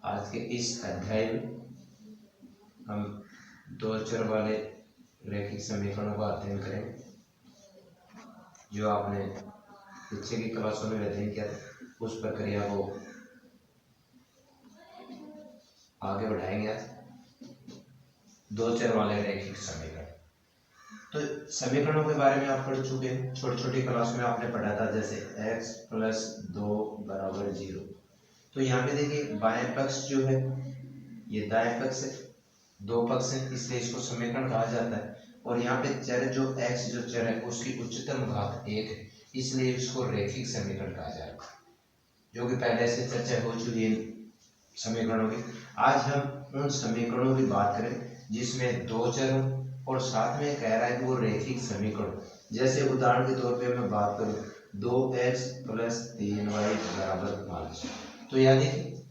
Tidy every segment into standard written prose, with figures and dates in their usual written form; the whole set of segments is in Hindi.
आज के इस अध्याय में हम दो चर वाले रैखिक समीकरणों का अध्ययन करेंगे, जो आपने पीछे की क्लासों में अध्ययन किया था। उस प्रक्रिया को आगे बढ़ाएंगे। आज दो चर वाले रैखिक समीकरण। तो समीकरणों के बारे में आप पढ़ चुके हैं, छोटी छोटी क्लास में आपने पढ़ा था, जैसे x प्लस 2 बराबर 0। तो यहाँ पे देखिए बाएं पक्ष जो है ये दाएं पक्ष है, दो पक्ष है, इसलिए इसको समीकरण कहा जाता है। और यहाँ पे चर जो x जो चर है उसकी उच्चतम घात 1 है, इसलिए इसको रैखिक समीकरण कहा जाएगा, जो कि पहले से चर्चा हो चुकी है समीकरणों की। आज हम उन समीकरणों की बात करें जिसमें दो चर हो और साथ में कह रहा है कि वो रैखिक समीकरण। जैसे उदाहरण के तौर पे मैं बात करूं 2x प्लस 3y बराबर 5। तो यहाँ देखिए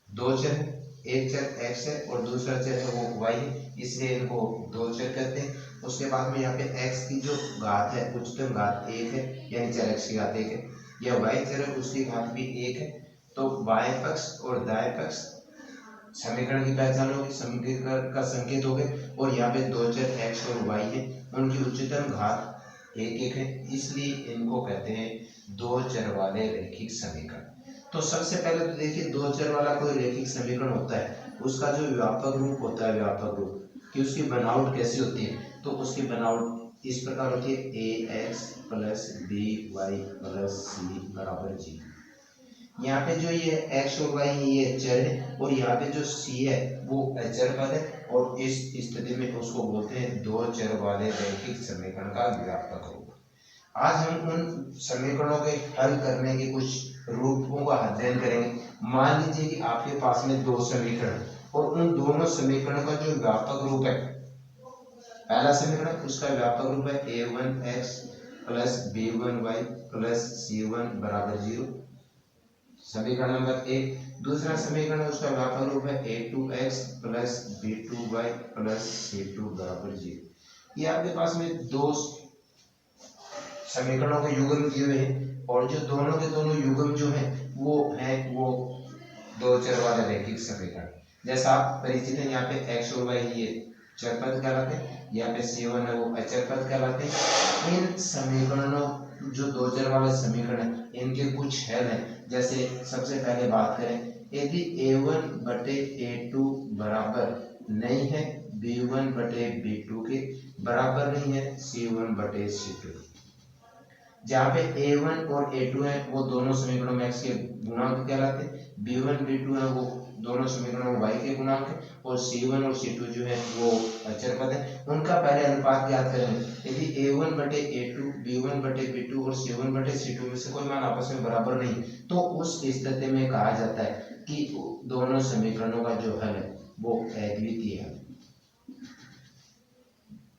दो चर है, एक चर x है और दूसरा चर है वो y है, इसलिए इनको दो चर कहते हैं। उसके बाद में यहाँ पे x की जो घात है उच्चतम घात 1 है, यानी चर x की घात 1 है, यह y चर है उसकी घात भी 1 है। तो बाएं पक्ष और दाएं पक्ष समीकरण की पहचान होगी, समीकरण का संकेत हो गए। और यहाँ पे दो चर x और y है, उनकी उच्चतम घात 1 है, इसलिए इनको कहते हैं दो चर वाले रैखिक समीकरण। तो सबसे पहले तो देखिए दो चर वाला कोई रैखिक समीकरण होता है, उसका जो व्यापक रूप होता है, व्यापक रूप कि उसकी बनावट कैसी होती है। तो उसकी बनावट इस प्रकार होती है ax plus by plus c बराबर 0। यहाँ पे जो ये x और y है ये चर है, और यहाँ पे जो c है वो अचर पद है, और इस स्थिति में उसको बोलते हैं दो चर वाले रैखिक समीकरण का व्यापक रूप। आज हम उन समीकरणों के हल करने के कुछ रूपों का अध्ययन करेंगे। मान लीजिए कि आपके पास में दो समीकरण और उन दोनों समीकरण का जो व्यापक रूप है, पहला समीकरण उसका व्यापक रूप है a1x plus b1y plus c1 बराबर 0, समीकरण नंबर 1। दूसरा समीकरण उसका व्यापक रूप है a2x plus b2y plus c2 बराबर 0। ये आपके पास में दो समीकरणों के युग्म दिए हुए हैं, और जो दोनों के दोनों युग्म जो है वो दो चर वाले रैखिक समीकरण। जैसा आप परिचित हैं, यहाँ पे x और y ये चर पद कहलाते हैं, यहाँ पे c1 है वो अचर पद कहलाते हैं। इन समीकरणों जो दो चर वाले समीकरण है इनके कुछ हल हैं। जैसे सबसे पहले बात करें, यदि a1 बटे a2 बराबर नहीं है b1 बटे b2 के बराबर नहीं है c1 बटे c2, जहाँ पे a1 और a2 है वो दोनों समीकरणों में x के गुणांक कहलाते हैं, b1 b2 है वो दोनों समीकरणों में y के गुणांक है, और c1 और c2 जो है वो अचर पद है। उनका पहले अनुपात याद करेंगे। यदि a1 बटे a2, b1 बटे b2 और c1 बटे c2 में से कोई मान आपस में बराबर नहीं, तो उस स्थिति में कहा जाता है कि दोनों समीकरणों का जो हल है वो अद्वितीय है।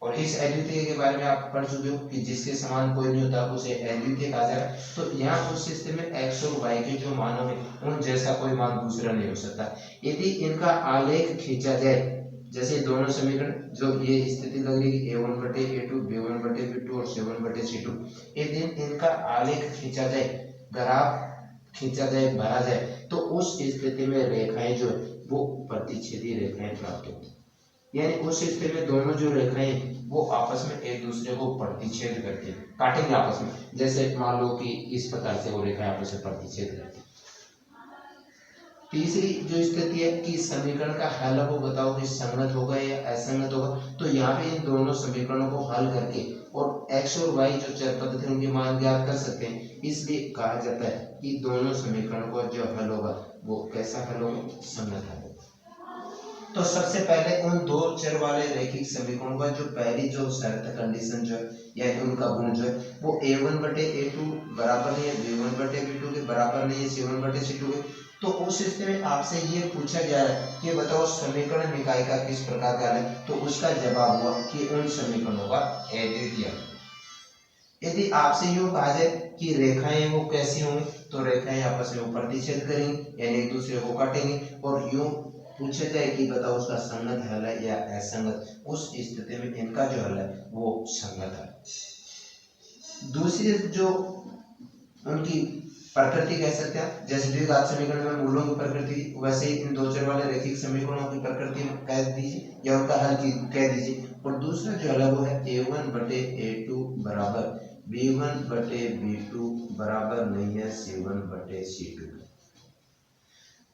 और इस अद्वितीय के बारे में आप पढ़ चुके हो कि जिसके समान कोई नहीं होता उसे अद्वितीय कहा जाएगा। तो यहाँ उस स्थिति में x और y के जो मान होंगे उन जैसा कोई मान दूसरा नहीं हो सकता। यदि इनका आलेख खींचा जाए, जैसे दोनों समीकरण जो ये स्थिति लग रही है a1 बटे a2, b1 बटे b2 और c1 बटे c2, यदि इनका आलेख खींचा जाए, ग्राफ खींचा जाए, भरा जाए, तो उस स्थिति में रेखाएं जो है वो प्रतिच्छेदी रेखाएं प्राप्त होती है। यानी उस स्थिति में दोनों जो रेखाएं वो आपस में एक दूसरे को प्रतिच्छेद करती है, काटेंगे आपस में। जैसे मान लो कि इस प्रकार से वो रेखाएं आपस में प्रतिच्छेद करती है। तीसरी जो स्थिति है कि समीकरण का हल वो बताओ कि संगत होगा या असंगत होगा। तो यहाँ पे इन दोनों समीकरणों को हल करके और x और y जो चर पद थे उनके मान ज्ञात कर सकते हैं, इसलिए कहा जाता है कि दोनों समीकरणों का जो हल होगा वो कैसा हल होगा, संगत हल होगा। तो सबसे पहले उन दो चर वाले रैखिक समीकरणों का जो पहली जो शर्त कंडीशन जो है या उनका गुण जो है वो a1 बटे a2 बराबर नहीं है b1 बटे b2 के बराबर नहीं है c1 बटे c2 के। तो उस स्थिति में आपसे ये पूछा गया है कि बताओ समीकरण निकाय का किस प्रकार का है, तो उसका जवाब हुआ कि उन समीकरणों का अद्वितीय। यदि आपसे यूं कहा जाए कि रेखाएं वो कैसी होंगी, तो रेखाएं आपस में प्रतिच्छेद करेंगी यानी एक दूसरे को काटेंगे। और यूं पूछा जाए कि बताओ उसका संगत हल है या असंगत, उस स्थिति में इनका जो हल है वो संगत है। दूसरी जो उनकी प्रकृति कह सकते हैं, जैसे द्विघात समीकरण में मूलों की प्रकृति, वैसे ही इन दो चर वाले रैखिक समीकरणों की प्रकृति कह दीजिए या उनका हल कह दीजिए। और दूसरा जो हल वो है a1 बटे a2 बराबर b1 बटे b2 बराबर नहीं है c1 बटे c2।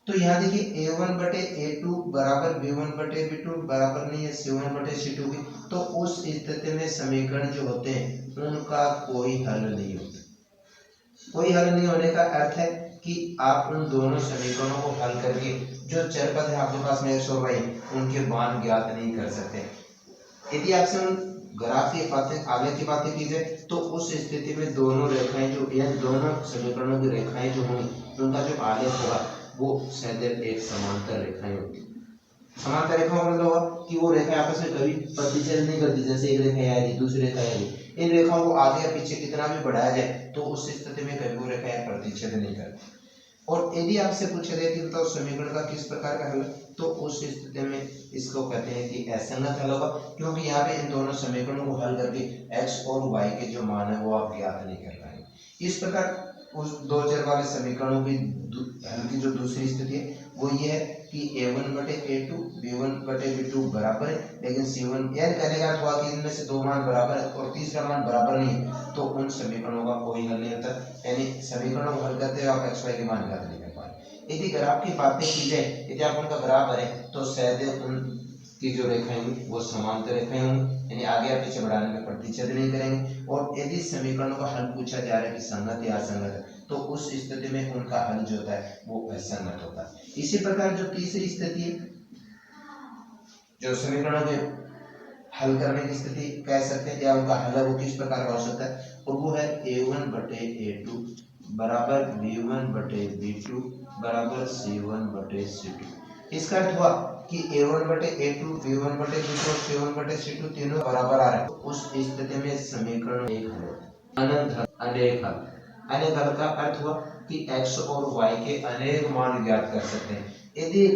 तो यहाँ देखिए a1 बटे a2 बराबर b1 बटे b2 बराबर नहीं है c1 बटे c2 की। तो उस स्थिति में समीकरण जो होते हैं उनका कोई हल नहीं होता। कोई हल नहीं होने का अर्थ है कि आप उन दोनों समीकरणों को हल करके जो चर पद है आपके पास में x और y उनके मान ज्ञात नहीं कर सकते। यदि आपसे उन ग्राफ की बातें आलेख की बातें की जाए तो उस स्थिति में दोनों रेखाएं जो या दोनों समीकरणों की रेखाएं जो होंगी उनका जो आलेख होगा वो सदैव एक समांतर रेखाएं होगी। समांतर रेखा का मतलब होगा कि वो रेखाएं आपस में कभी प्रतिच्छेद नहीं करती। जैसे एक रेखा आ रही दूसरी रेखा आ रही, इन रेखाओं को आगे या पीछे कितना भी बढ़ाया जाए तो उस स्थिति में कभी वो रेखाएं प्रतिच्छेद नहीं करती। और यदि आपसे पूछा जाए कि बताओ समीकरण का किस प्रकार का हल है, तो उस स्थिति में इसको कहते हैं कि असंगत हल होगा, क्योंकि यहाँ पे इन दोनों समीकरणों को हल करके x और y के जो मान है वो आप ज्ञात नहीं कर पाएंगे। इस प्रकार उस दो चर वाले समीकरणों की हल की जो दूसरी स्थिति है वो ये है कि a1 बटे a2 b1 बटे b2 बराबर है, लेकिन c1 यानी कहने का अर्थ हुआ कि इनमें से दो मान बराबर है और तीसरा मान बराबर नहीं है, तो उन समीकरणों का कोई हल नहीं होता। यानी समीकरणों को हल करते हुए आप x y के मान ज्ञात नहीं कर पाए। यदि ग्राफ की बातें की जाए, यदि आप उनका ग्राफ बने तो सदैव उनकी जो रेखाएं होंगी वो समांतर रेखाएं होंगी, यानी आगे या पीछे बढ़ाने में प्रतिच्छेद नहीं करेंगे। और यदि समीकरणों का हल पूछा जा रहा है कि संगत या असंगत है, तो उस स्थिति में उनका हल जो होता है वो असंगत होता है। इसी प्रकार जो तीसरी स्थिति है जो समीकरणों के हल करने की स्थिति कह सकते हैं या उनका हल वो किस प्रकार का हो सकता है, और वो है a1 बटे a2 बराबर b1 बटे b2 बराबर c1 बटे c2। इसका अर्थ हुआ कि a1 बटे a2 b1 बटे b2 और c1 बटे c2 तीनों बराबर आ रहे हैं। उस स्थिति में समीकरण एक हल होता है। अनेक हल, अनेक हल का अर्थ हुआ कि x और y के अनेक मान ज्ञात कर सकते हैं। यदि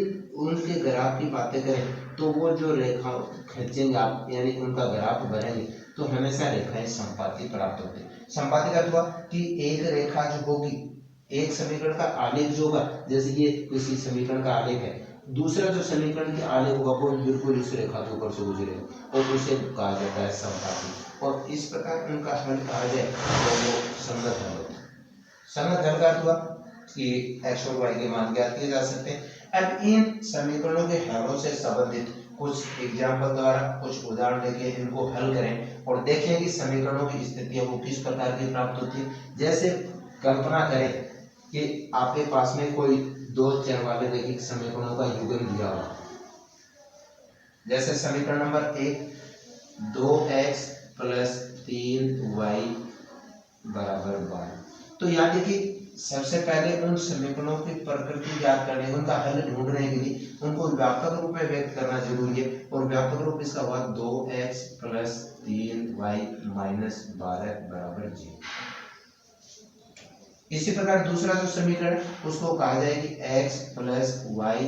उनके ग्राफ की बातें करें तो वो जो रेखा खींचेंगे आप यानी उनका ग्राफ बनेंगे तो हमेशा रेखाएं संपाती प्राप्त होती है। संपाती का हुआ कि एक रेखा जो होगी, एक समीकरण का आलेख जो होगा, जैसे ये किसी समीकरण का आलेख है, दूसरा जो समीकरण के आलेख होगा वो बिल्कुल इस रेखा के ऊपर से गुजरेगा और उसे कहा जाता है संपाती। और इस प्रकार उनका हल कहा जाए तो वो संगत हल होता है। संगत हल का हुआ कि x और y के मान ज्ञात किए जा सकते हैं। अब इन समीकरणों के हलों से संबंधित कुछ एग्जाम्पल द्वारा कुछ उदाहरण लेके इनको हल करें और देखें कि समीकरणों की स्थितियां वो किस प्रकार की प्राप्त होती है। जैसे कल्पना करें कि आपके पास में कोई दो चर वाले रैखिक समीकरणों का युग्म दिया हुआ, जैसे समीकरण नंबर 1 2x प्लस 3y बराबर 12। तो यहाँ देखिए सबसे पहले उन समीकरणों की प्रकृति ज्ञात करने, उनका हल ढूंढने के लिए उनको व्यापक रूप में व्यक्त करना जरूरी है। और व्यापक रूप इसका हुआ 2x प्लस 3y माइनस 12 बराबर 0। इसी प्रकार दूसरा जो समीकरण उसको कहा जाए कि x प्लस y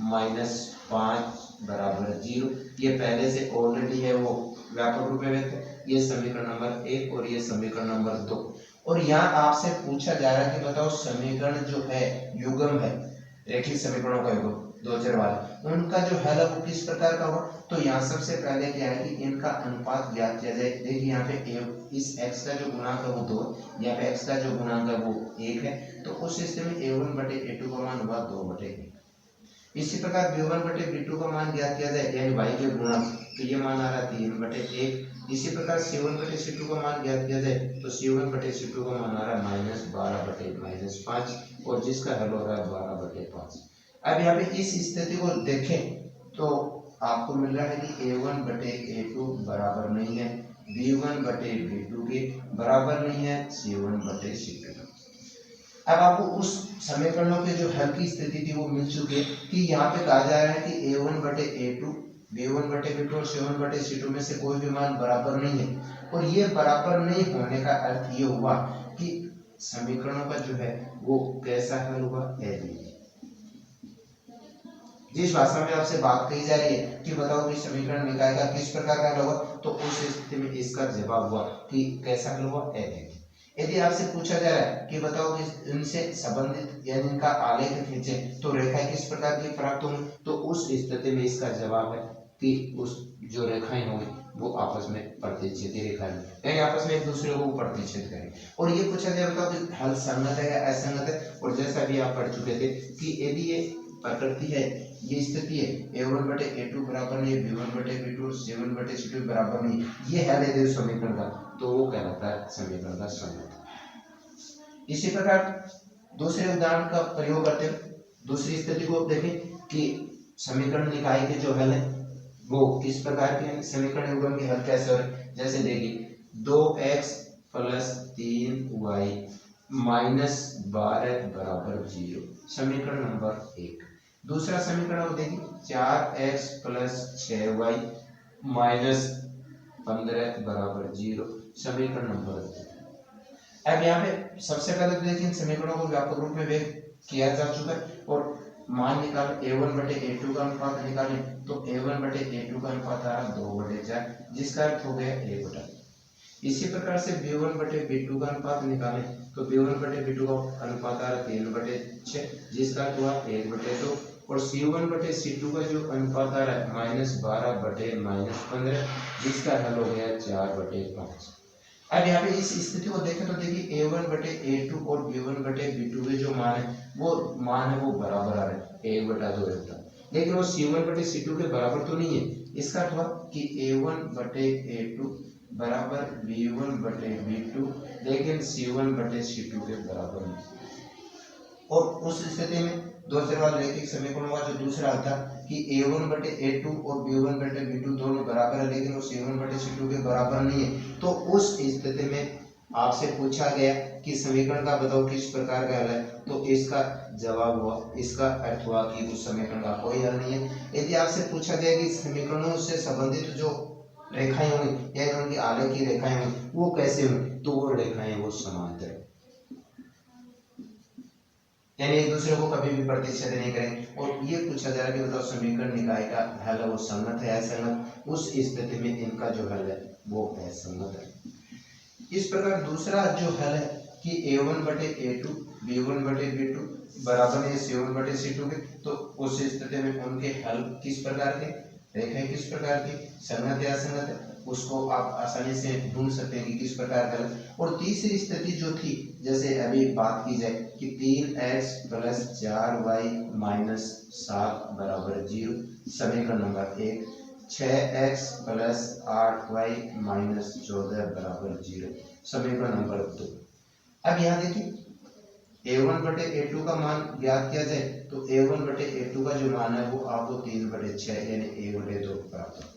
माइनस 5 बराबर 0। ये पहले से ऑलरेडी है वो व्यापक रूप में व्यक्त है। ये समीकरण नंबर 1 और ये समीकरण नंबर 2। और यहाँ आपसे पूछा जा रहा है कि बताओ समीकरण जो है युग्म है, रैखिक समीकरणों का युग्म दो चर वाला, उनका जो हल है वो किस प्रकार का होगा। तो यहाँ सबसे पहले क्या है कि इनका अनुपात ज्ञात किया जाए। देखिए यहाँ पे इस x का जो गुणांक है वो 2, यहाँ पे x का जो गुणांक है वो 1 है, तो उस स्थिति में a1 बटे a2 का मान हुआ 2 बटे 1। इसी प्रकार b1 बटे b2 का मान ज्ञात किया जाए यानी y के गुणांक, तो ये मान आ रहा है 3 बटे 1। इसी प्रकार c1 बटे c2 का मान ज्ञात किया जाए तो c1 बटे c2 का मान आ रहा है माइनस 12 बटे माइनस 5 और जिसका हल हो रहा है 12 बटे 5। अब यहाँ पे इस स्थिति को देखें तो आपको मिल रहा है कि a1 बटे a2 बराबर नहीं है b1 बटे b2 के, बराबर नहीं है c1 बटे c2। अब आपको उस समीकरणों के जो हल की स्थिति थी वो मिल चुकी है कि यहाँ पे कहा जा रहा है कि a1 बटे a2 b1 बटे b2 और c1 बटे c2 में से कोई भी मान बराबर नहीं है। और ये बराबर नहीं होने का अर्थ ये हुआ कि समीकरणों का जो है वो कैसा हल हुआ है। जिस भाषा में आपसे बात कही जा रही है कि बताओ कि समीकरण निकाय का किस प्रकार का हल होगा, तो उस स्थिति में इसका जवाब हुआ कि कैसा हल हुआ है। यदि आपसे पूछा जा रहा है कि बताओ कि इनसे संबंधित यानी इनका आलेख खींचे तो रेखाएं किस प्रकार की प्राप्त होंगी, तो उस स्थिति में इसका जवाब है कि उस जो रेखाएं होंगी वो आपस में प्रतिच्छेदी रेखाएं यानी आपस में एक दूसरे को प्रतिच्छेद करेंगे। और ये पूछा जाए बताओ कि हल संगत है या असंगत है, और जैसा भी आप पढ़ चुके थे कि यदि ये प्रकृति है, ये स्थिति है a1/a2 बराबर नहीं, b1/b2 c1/c2 बराबर नहीं, ये हल है देव समीकरण का, तो वो कहलाता है समीकरण का संगत। इसी प्रकार दूसरे उदाहरण का प्रयोग करते हैं, दूसरी स्थिति को देखें कि समीकरण निकाय के जो हल है वो किस प्रकार के हैं, समीकरण युग्म के हल कैसे हो रहे हैं। जैसे देखिए 2x + 3y - 12 बराबर 0, समीकरण नंबर 1। दूसरा समीकरण वो देखिए 4x + 6y - 15 बराबर 0, समीकरण नंबर 2। अब यहाँ पे सबसे पहले तो देखिए समीकरणों को व्यापक रूप में व्यक्त किया जा चुका है और मान निकाल a1/a2 का अनुपात निकालें तो a1/a2 का अनुपात आ रहा 2/4, जिसका अर्थ हो गया 1/। इसी प्रकार से b1/b2 का अनुपात निकालें तो b1/b2 का अनुपात आ रहा 3/6, जिसका अर्थ हुआ 1/2, और c1/c2 का जो अनुपात आ रहा है -12/-15, जिसका हल हो गया 4/5। अब यहाँ पे इस स्थिति को देखें तो देखिए a1/a2 और b1/b2 के जो मान है वो बराबर आ रहे हैं 1/2, लेकिन वो c1/c2 के बराबर तो नहीं है। इसका अर्थ हुआ कि a1/a2 बराबर b1/b2, लेकिन c1/c2 के बराबर नहीं। और उस स्थिति में दो चर वाले रैखिक समीकरणों का जो दूसरा हल था कि a1/a2 और b1/b2 दोनों बराबर है, लेकिन वो c1/c2 के बराबर नहीं है, तो उस स्थिति में आपसे पूछा गया कि समीकरण का बताओ किस प्रकार का हल है, तो इसका जवाब हुआ, इसका अर्थ हुआ कि उस समीकरण का कोई हल नहीं है। यदि आपसे पूछा गया कि समीकरणों से संबंधित जो रेखाएं होंगी या उनकी आलेख की रेखाएं होंगी वो कैसे होंगी, तो वो रेखाएं वो समांतर यानी एक दूसरे को कभी भी प्रतिच्छेद नहीं करेंगे। और ये पूछा जा रहा है कि बताओ समीकरण निकाय का हल है वो संगत है असंगत, उस स्थिति में इनका जो हल है वो असंगत है। इस प्रकार दूसरा जो हल है कि a1/a2 b1/b2 बराबर है c1/c2 के, तो उस स्थिति में उनके हल किस प्रकार के, रेखाएं किस प्रकार की, संगत या असंगत है, उसको आप आसानी से ढूंढ सकते हैं कि किस प्रकार का। और तीसरी स्थिति जो थी, जैसे अभी बात की जाए कि 3x + 4y - 7 बराबर 0, समीकरण नंबर 1, 6x + 8y - 14 बराबर 0, समीकरण नंबर 2। अब यहाँ देखिए a1/a2 का मान ज्ञात किया जाए तो a1/a2 का जो मान है वो आपको 3/6 यानी 1/2 प्राप्त हो।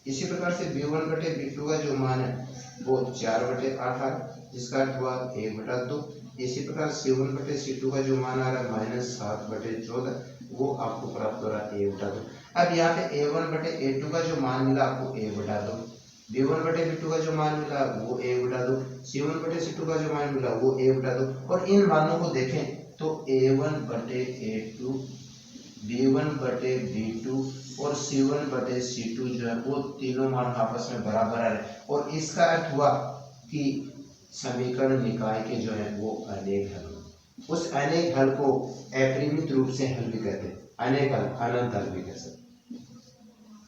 इसी प्रकार से b1/b2 का जो मान है वो 4/8, जिसका अर्थ हुआ 1/2। इसी प्रकार c1/c2 का जो मान आ रहा है -7/14, वो आपको प्राप्त हो रहा है 1/2। अब यहाँ पे a1/a2 का जो मान मिला आपको 1/2, b1/b2 का जो मान मिला वो 1/2, c1/c2 का जो मान मिला वो 1/2, और इन मानों को देखें तो a1/a2, b1/b2 और c1/c2 जो है वो तीनों मान आपस में बराबर आ रहे हैं, और इसका अर्थ हुआ कि समीकरण निकाय के जो है वो अनेक हल, उस अनेक हल को अपरिमित रूप से हल भी कहते हैं, अनेक हल, अनंत हल भी कह सकते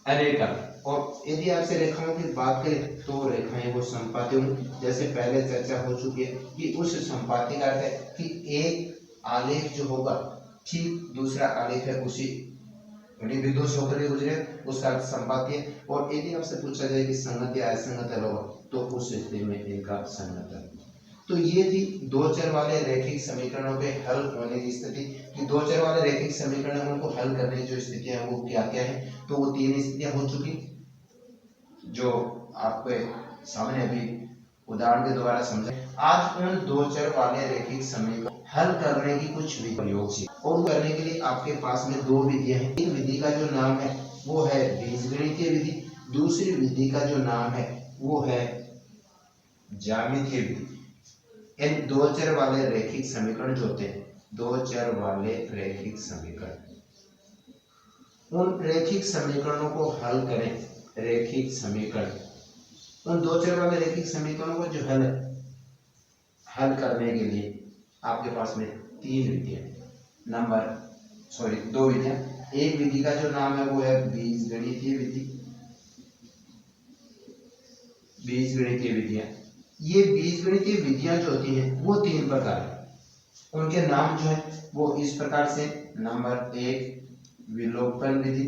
अनेक हल। और यदि आपसे रेखाओं की बात करें तो रेखाएं वो संपाती होंगी, जैसे पहले चर्चा हो चुकी है कि उस संपाती का अर्थ है कि एक आलेख जो होगा ठीक दूसरा आलेख है उसी बिंदु से होकर गुजरे, उसका अर्थ संपाती है। और यदि आपसे पूछा जाए कि संगत या असंगत हल होगा तो उस स्थिति में इनका संगत है। तो ये थी दो चर वाले रैखिक समीकरणों के हल होने की स्थिति कि दो चर वाले रैखिक समीकरणों को हल करने की जो स्थितियां हैं वो क्या क्या है, तो वो तीन स्थितियां हो चुकी जो आपके सामने अभी उदाहरण के द्वारा समझा। आज उन दो चर वाले रैखिक समीकरण हल करने की कुछ प्रयोग सी, और करने के लिए आपके पास में दो विधियां हैं। एक विधि का जो नाम है वो है बीजगणितीय विधि, दूसरी विधि का जो नाम है वो है ज्यामितीय विधि। इन दो चर वाले रैखिक समीकरण जो होते हैं, दो चर वाले रैखिक समीकरण, उन रैखिक समीकरणों को हल करें। रैखिक समीकरण, उन दो चर वाले रैखिक समीकरणों को जो हल हल करने के लिए आपके पास में तीन विधियां, दो विधियां। एक विधि का जो नाम है वो है बीजगणितीय विधि, बीजगणितीय विधियां। ये बीजगणितीय विधियां जो होती हैं वो तीन प्रकार है, उनके नाम जो है वो इस प्रकार से। नंबर एक विलोपन विधि,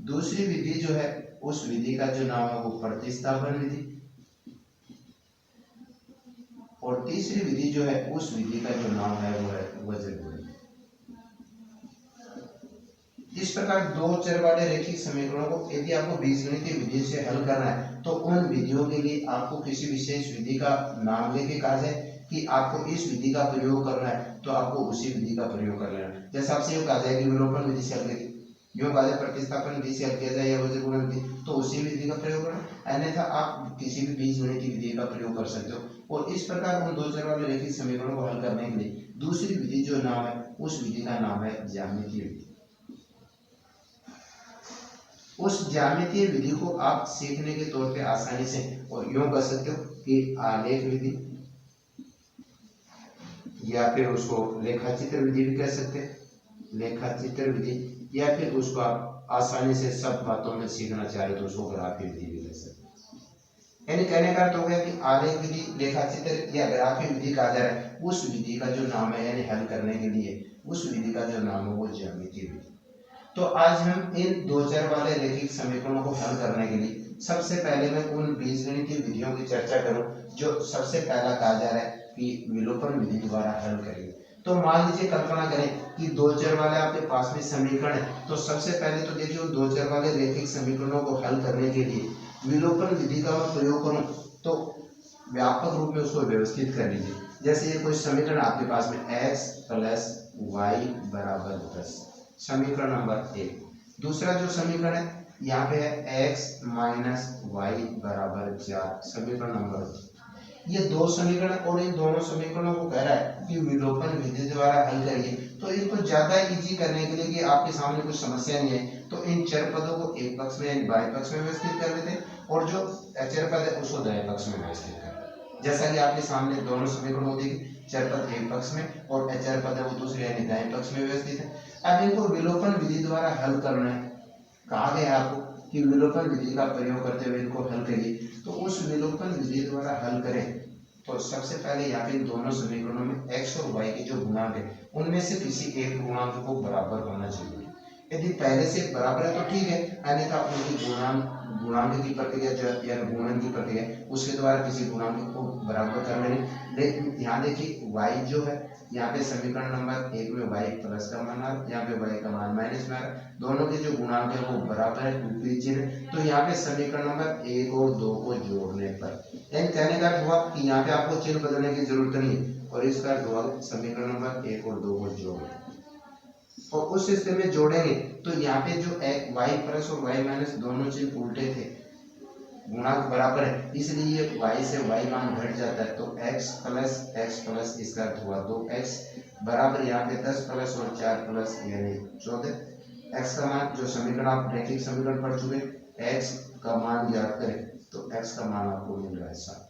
दूसरी विधि जो है उस विधि का जो नाम है वो प्रतिस्थापन विधि, और तीसरी विधि जो है उस विधि का जो नाम है वो है वज्र विधि। इस प्रकार दो चर वाले रैखिक समीकरणों को यदि आपको बीजगणितीय विधि से हल करना है तो उन विधियों के लिए आपको किसी विशेष विधि का नाम लेके कहा जाए कि आपको इस विधि का प्रयोग करना है तो आपको उसी विधि का प्रयोग कर लेना। जैसे आपसे ये कहा जाए कि विलोपन विधि से हल करिए, यूं कहा जाए प्रतिस्थापन विधि से हल किया जाए या वज्र गुणन विधि, तो उसी विधि का प्रयोग करना। अन्यथा आप किसी भी बीजगणितीय विधि का प्रयोग कर सकते हो। और इस प्रकार उन दो चर वाले रैखिक समीकरणों को हल करने के लिए दूसरी विधि जो नाम है उस विधि का नाम है ज्यामितीय विधि। उस ज्यामितीय विधि को आप सीखने के तौर पे आसानी से और यूं कर सकते हो कि आलेख विधि या फिर उसको लेखाचित्र विधि भी कह सकते हैं, लेखाचित्र विधि, या फिर उसको आप आसानी से सब बातों में सीखना चाहे तो उसको ग्राफी विधि भी कह सकते हैं। यानी कहने का अर्थ हो गया कि आलेख विधि, लेखाचित्र या ग्राफी विधि कहा जा रहा है उस विधि का जो नाम है यानी हल करने के लिए उस विधि का जो नाम है वो ज्यामितीय विधि। तो आज हम इन दो चर वाले रैखिक समीकरणों को हल करने के लिए सबसे पहले मैं उन बीजगणितीय विधियों की चर्चा करूं जो सबसे पहला कहा जा रहा है कि विलोपन विधि द्वारा हल करिए। तो मान लीजिए कल्पना करें कि दो चर वाले आपके पास में समीकरण है, तो सबसे पहले तो देखिए उन दो चर वाले रैखिक समीकरणों को हल करने के लिए विलोपन विधि का मैं प्रयोग करूं तो व्यापक रूप में उसको व्यवस्थित कर लीजिए। जैसे ये कोई समीकरण आपके पास में x प्लस वाई बराबर 10, समीकरण नंबर एक। दूसरा जो समीकरण है यहाँ पे है x माइनस वाई बराबर 4, समीकरण नंबर 2। ये दो समीकरण और इन दोनों समीकरणों को कह रहा है कि विलोपन विधि द्वारा हल करिए। तो इनको ज्यादा इजी करने के लिए कि आपके सामने कुछ समस्या नहीं है तो इन चर पदों को एक पक्ष में यानी बाएं पक्ष में व्यवस्थित कर देते हैं और जो चर पद है उसको दाएं पक्ष में व्यवस्थित कर देते हैं। जैसा कि आपके सामने दोनों समीकरणों को देखिए, चर पद एक पक्ष में और चर पद है वो दूसरे यानी दाएं पक्ष में व्यवस्थित है। अब इनको विलोपन विधि द्वारा हल करना है। कहा गया आपको कि विलोपन विधि का प्रयोग करते हुए इनको हल करिए। तो उस विलोपन विधि द्वारा हल करें तो सबसे पहले यहाँ पे दोनों समीकरणों में x और y के जो गुणांक है उनमें से किसी एक गुणांक को बराबर होना चाहिए। यदि पहले से बराबर है तो ठीक है, अन्यथा उनकी गुणांक की प्रक्रिया जो है या गुणन की प्रक्रिया उसके द्वारा किसी गुणांक को बराबर कर लेंगे। लेकिन यहाँ देखिए y जो है यहाँ पे समीकरण नंबर एक में y प्लस का मान आ रहा है, यहाँ पे y का मान माइनस में आ रहा है। दोनों के जो गुणांक है वो बराबर है, विपरीत चिन्ह। तो यहाँ पे समीकरण नंबर एक और दो को जोड़ने पर यानी कहने का हुआ कि यहाँ पे आपको चिन्ह बदलने की जरूरत नहीं और इसका समीकरण नंबर एक और दो को जोड़ और उस स्थिति में जोड़ेंगे तो यहाँ पे जो y प्लस और y माइनस दोनों चिन्ह उल्टे थे, गुणांक बराबर है, इसलिए y से y मान घट जाता है। तो x प्लस इसका अर्थ हुआ 2x बराबर यहाँ पे 10 प्लस और 4 प्लस यानी 14। x का मान जो समीकरण आप रैखिक समीकरण पढ़ चुके, x का मान याद करें तो x का मान आपको मिल रहा है 7।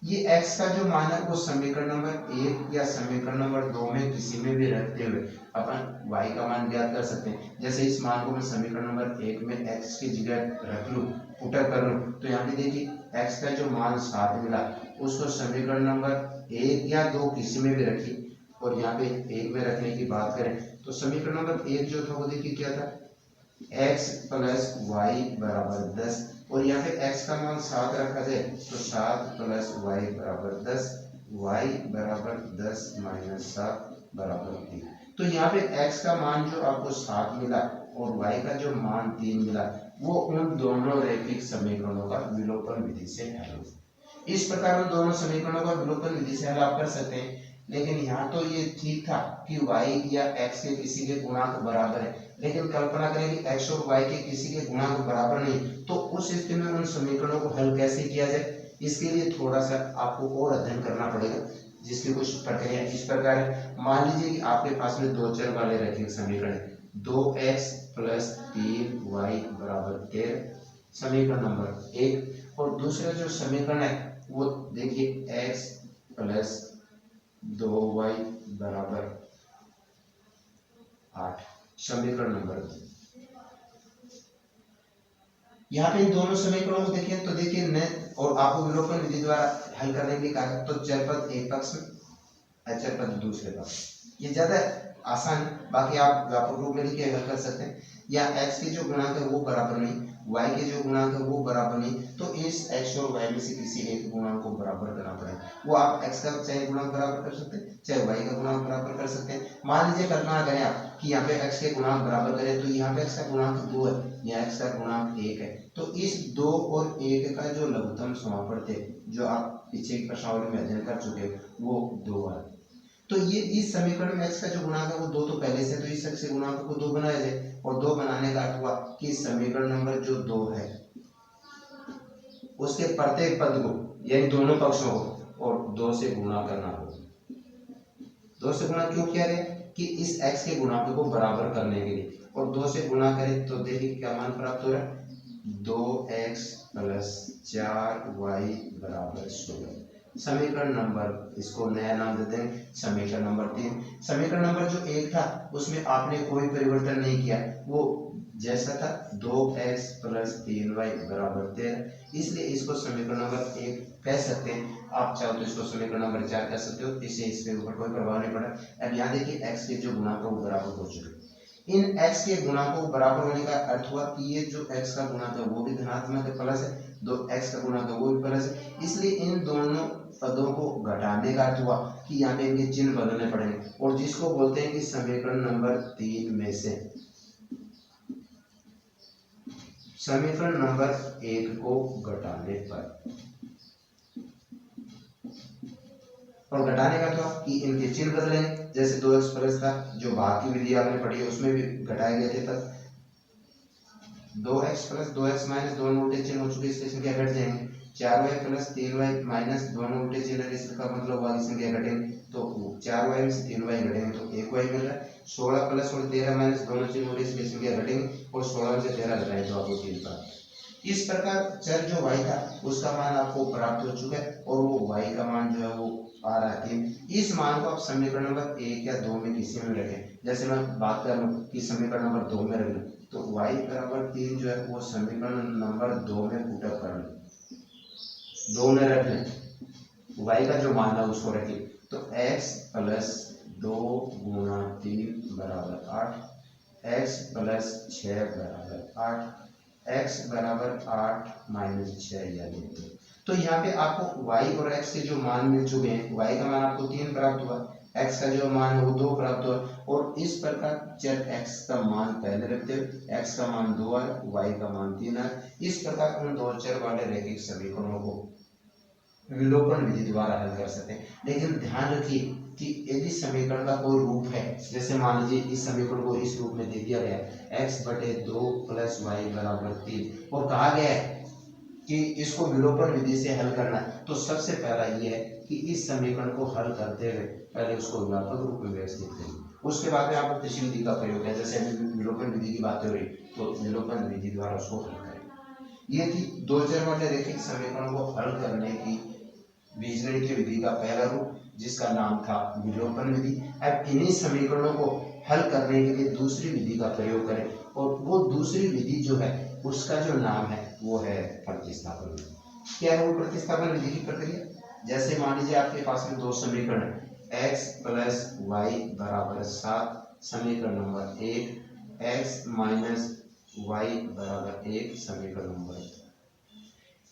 ये x का जो मान है वो समीकरण नंबर 1 या समीकरण नंबर 2 में किसी में भी रखते हुए अपन y का मान ज्ञात कर सकते हैं। जैसे इस मान को मैं समीकरण नंबर 1 में x की जगह रख लूं, पुटर कर लूं, तो यहाँ पे देखिए x का जो मान 7 मिला उसको समीकरण नंबर 1 या 2 किसी में भी रखिए और यहाँ पे 1 में रखने की बात करें तो समीकरण नंबर 1 जो था वो देखिए क्या था, x प्लस वाई बराबर 10 और यहाँ पे x का मान 7 रखा जाए तो 7 प्लस वाई बराबर 10, y बराबर 10 माइनस 7 बराबर 3। तो यहाँ पे x का मान जो आपको 7 मिला और y का जो मान 3 मिला वो उन दोनों रैखिक समीकरणों का विलोपन विधि से हल हो। इस प्रकार उन दोनों समीकरणों का विलोपन विधि से हल आप कर सकते हैं। लेकिन यहाँ तो ये ठीक था कि y या x के किसी के गुणांक बराबर है, लेकिन कल्पना करें कि x और y के किसी के गुणांक बराबर नहीं, तो उस स्थिति में उन समीकरणों को हल कैसे किया जाए, इसके लिए थोड़ा सा आपको और अध्ययन करना पड़ेगा, जिसकी कुछ प्रक्रिया इस प्रकार है। मान लीजिए कि आपके पास में दो चर वाले रैखिक समीकरण है, 2x प्लस 3y बराबर 13, समीकरण नंबर 1, और दूसरा जो समीकरण है वो देखिए x प्लस 2y बराबर 8, समीकरण नंबर 2। यहाँ पे इन दोनों समीकरणों को देखिए तो देखिए न, और आपको विलोपन विधि द्वारा हल करने के लिए कहा, तो चर पद एक पक्ष में, अचर पद दूसरे पक्ष, ये ज्यादा आसान। बाकी आप व्यापक रूप में लिख के हल कर सकते हैं। या x के जो गुणांक है वो बराबर नहीं, y के जो गुणांक है वो बराबर नहीं, तो इस x और y में से किसी एक गुणांक को बराबर करना पड़ेगा। वो आप x का चाहे गुणांक बराबर कर सकते हैं, चाहे y का गुणांक बराबर कर सकते हैं। मान लीजिए कल्पना करें आप कि यहाँ पे x के गुणांक बराबर करें, तो यहाँ पे x का गुणांक 2 है, यहाँ x का गुणांक 1 है, तो इस 2 और 1 का जो लघुत्तम समापन थे, जो आप पीछे की प्रश्नावली में अध्ययन कर चुके हैं, वो 2 है। तो ये इस समीकरण में x का जो गुणांक है वो 2 तो पहले से, तो इस x के गुणांक को 2 बनाया जाए, और 2 बनाने का अर्थ हुआ कि समीकरण नंबर जो 2 है उसके प्रत्येक पद को यानी दोनों पक्षों को और 2 से गुणा करना होगा। 2 से गुणा क्यों किया गया कि इस x के गुणांक को बराबर करने के लिए, और 2 से गुणा करें तो देखिए क्या मान प्राप्त हो रहा है, 2x प्लस 4y बराबर 16। समीकरण नंबर, इसको नया नाम देते हैं समीकरण नंबर 3। समीकरण नंबर जो 1 था उसमें आपने कोई परिवर्तन नहीं किया, वो जैसा था 2x प्लस 3y बराबर 13, इसलिए इसको समीकरण नंबर 1 कह सकते हैं। आप चाहो तो इसको समीकरण नंबर 4 कह सकते हो, इससे इसके ऊपर कोई प्रभाव नहीं पड़ा। अब यहाँ देखिए x के जो गुणांक वो बराबर हो चुके, इन x के गुणांकों को बराबर होने का अर्थ हुआ कि ये जो x का गुणांक है वो भी धनात्मक है, प्लस है, 2x का गुणांक है वो भी प्लस है, इसलिए इन दोनों पदों को घटाने का अर्थ हुआ कि यहाँ पे इनके चिन्ह बदलने पड़ेंगे, और जिसको बोलते हैं कि समीकरण नंबर 3 में से समीकरण नंबर 1 को घटाने पर, और घटाने का था कि इनके चिन्ह बदलेंगे। जैसे 2x प्लस था, जो भाग की विधि आपने पढ़ी है उसमें भी घटाए गए थे, तब 2x प्लस 2x माइनस दोनों उल्टे चिन्ह हो चुके, इसकी संख्या घट जाएंगे। 4y प्लस 3y माइनस दोनों उल्टे चिन्ह, इसका मतलब वाली संख्या घटेंगे, तो 4y में से 3y घटेंगे तो 1y मिल रहा है। 16 प्लस और 13 माइनस दोनों चिन्ह उल्टे, इसकी संख्या घटेंगे, और 16 में से 13 घटाएं तो आपको 3 प्राप्त। इस प्रकार चर जो y था उसका मान आपको प्राप्त हो चुका है, और वो y का मान जो है वो आ रहा है 3। इस मान को आप समीकरण नंबर 1 या 2 में किसी में रखें। जैसे मैं बात कर लूँ कि समीकरण नंबर 2 में रख लूँ, तो y बराबर 3 जो है वो समीकरण नंबर 2 में पुटअप कर लें, 2 में रख लें, y का जो मान है उसको रखिए, तो x प्लस 2 गुणा 3 बराबर 8, x प्लस 6 बराबर 8, x बराबर 8 माइनस 6 यानी 2। तो यहाँ पे आपको y और x के जो मान मिल चुके हैं, y का मान आपको 3 प्राप्त हुआ, x का जो मान है वो 2 प्राप्त हुआ, और इस प्रकार चर x का मान पहले रखते हुए x का मान 2 है, y का मान 3 है। इस प्रकार उन दो चर वाले रैखिक समीकरणों को विलोपन विधि द्वारा हल कर सकते हैं। लेकिन ध्यान रखिए कि यदि समीकरण का कोई रूप है, जैसे मान लीजिए इस समीकरण को इस रूप में दे दिया गया है x बटे 2 प्लस वाई बराबर 3, और कहा गया है कि इसको विलोपन विधि से हल करना है, तो सबसे पहला ये है कि इस समीकरण को हल करते हुए पहले उसको व्यापक रूप में व्यवस्थित करें, उसके बाद में आप कृषि विधि का प्रयोग है। जैसे अभी विलोपन विधि की बात हो रही, तो विलोपन विधि द्वारा उसको हल करें। ये थी दो चर वाले रैखिक समीकरणों को हल करने की बीजगणितीय विधि का पहला रूप, जिसका नाम था विलोपन विधि। अब इन्हीं समीकरणों को हल करने के लिए दूसरी विधि का प्रयोग करें, और वो दूसरी विधि जो है उसका जो नाम है वो है प्रतिस्थापन विधि। क्या है वो प्रतिस्थापन विधि की प्रक्रिया? जैसे मान लीजिए आपके पास में दो समीकरण है, x प्लस वाई बराबर 7, समीकरण नंबर 1, x माइनस वाई बराबर 1, समीकरण नंबर 2।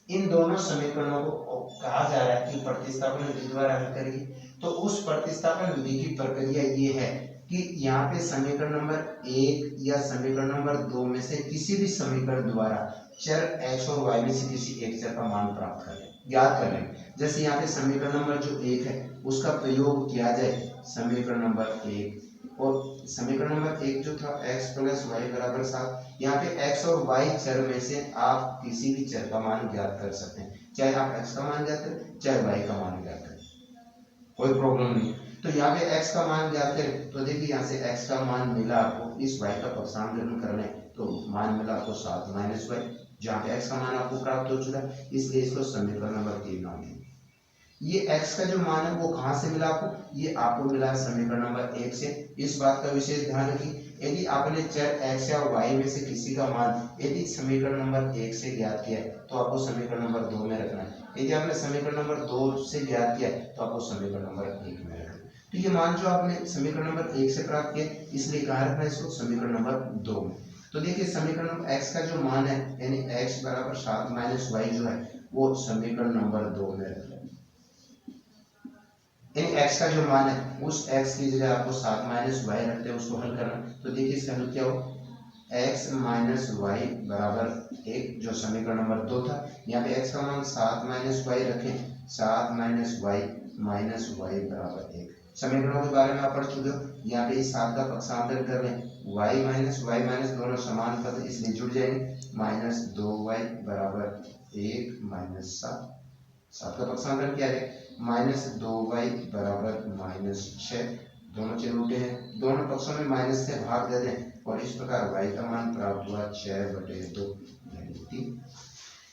इन दोनों समीकरणों को कहा जा रहा है कि प्रतिस्थापन विधि द्वारा हल करिए। तो उस प्रतिस्थापन विधि की प्रक्रिया ये है कि यहाँ पे समीकरण नंबर 1 या समीकरण नंबर 2 में से किसी भी समीकरण द्वारा चर x और y में से किसी एक चर का मान प्राप्त कर लें, ज्ञात कर लें। जैसे यहाँ पे समीकरण नंबर जो 1 है उसका प्रयोग किया जाए समीकरण नंबर 1, और समीकरण नंबर 1 जो था x प्लस वाई बराबर 7, यहाँ पे x और y चर में से आप किसी भी चर का मान ज्ञात कर सकते हैं, चाहे आप x का मान ज्ञात करें चाहे y का मान ज्ञात करें, कोई प्रॉब्लम नहीं। तो यहाँ पे x का मान ज्ञात करें, तो देखिए यहाँ से x का मान मिला आपको, इस y का पक्षांतरण कर लें तो मान मिला आपको 7 माइनस वाई, जहाँ पे x का मान आपको प्राप्त हो चुका है, इसलिए इसको समीकरण नंबर 3 नाम देंगे। ये x का जो मान है वो कहाँ से मिला आपको, ये आपको मिला है समीकरण नंबर 1 से। इस बात का विशेष ध्यान रखिए, यदि आपने चर x या y में से किसी का मान यदि समीकरण नंबर 1 से ज्ञात किया है तो आपको समीकरण नंबर 2 में रखना है, यदि आपने समीकरण नंबर 2 से ज्ञात किया है तो आपको समीकरण नंबर 1 में रखना है। तो ये मान जो आपने समीकरण नंबर 1 से प्राप्त किया, इसलिए कहाँ रखना है इसको, समीकरण नंबर 2 में। तो देखिए समीकरण नंबर x का जो मान है यानी x बराबर 7 माइनस वाई जो है वो समीकरण नंबर 2 में रखना है। इन x का जो मान है उस x की जगह आपको 7 माइनस वाई रखते हैं, उसको हल करना। तो देखिए इसका हल क्या हो, x माइनस वाई बराबर 1 जो समीकरण नंबर 2 था, यहाँ पे x का मान 7 माइनस वाई रखें, 7 माइनस वाई बराबर 1। समीकरणों के बारे में आप पढ़ चुके हो, यहाँ पे इस 7 का पक्षांतर कर लें, y माइनस दोनों समान पद इसलिए जुड़ जाएंगे, माइनस 2y बराबर 1 माइनस 7 का पक्षांतर क्या है, माइनस 2y बराबर माइनस 6, दोनों चर उल्टे हैं, दोनों पक्षों में माइनस से भाग दे दें और इस प्रकार y का मान प्राप्त हुआ 6/2 यानी 3।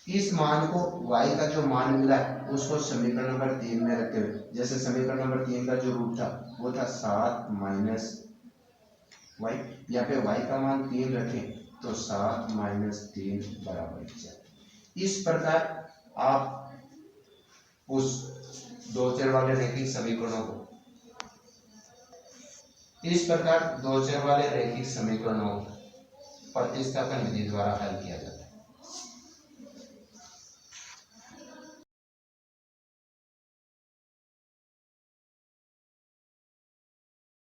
इस मान को y का जो मान मिला है उसको समीकरण नंबर 3 में रखते हुए, जैसे समीकरण नंबर 3 का जो रूप था वो था 7 माइनस वाई, यहाँ पे y का मान 3 रखें तो 7 माइनस 3 बराबर 4। इस प्रकार आप उस दो चर वाले रैखिक समीकरणों को प्रतिस्थापन विधि द्वारा हल किया जाता है।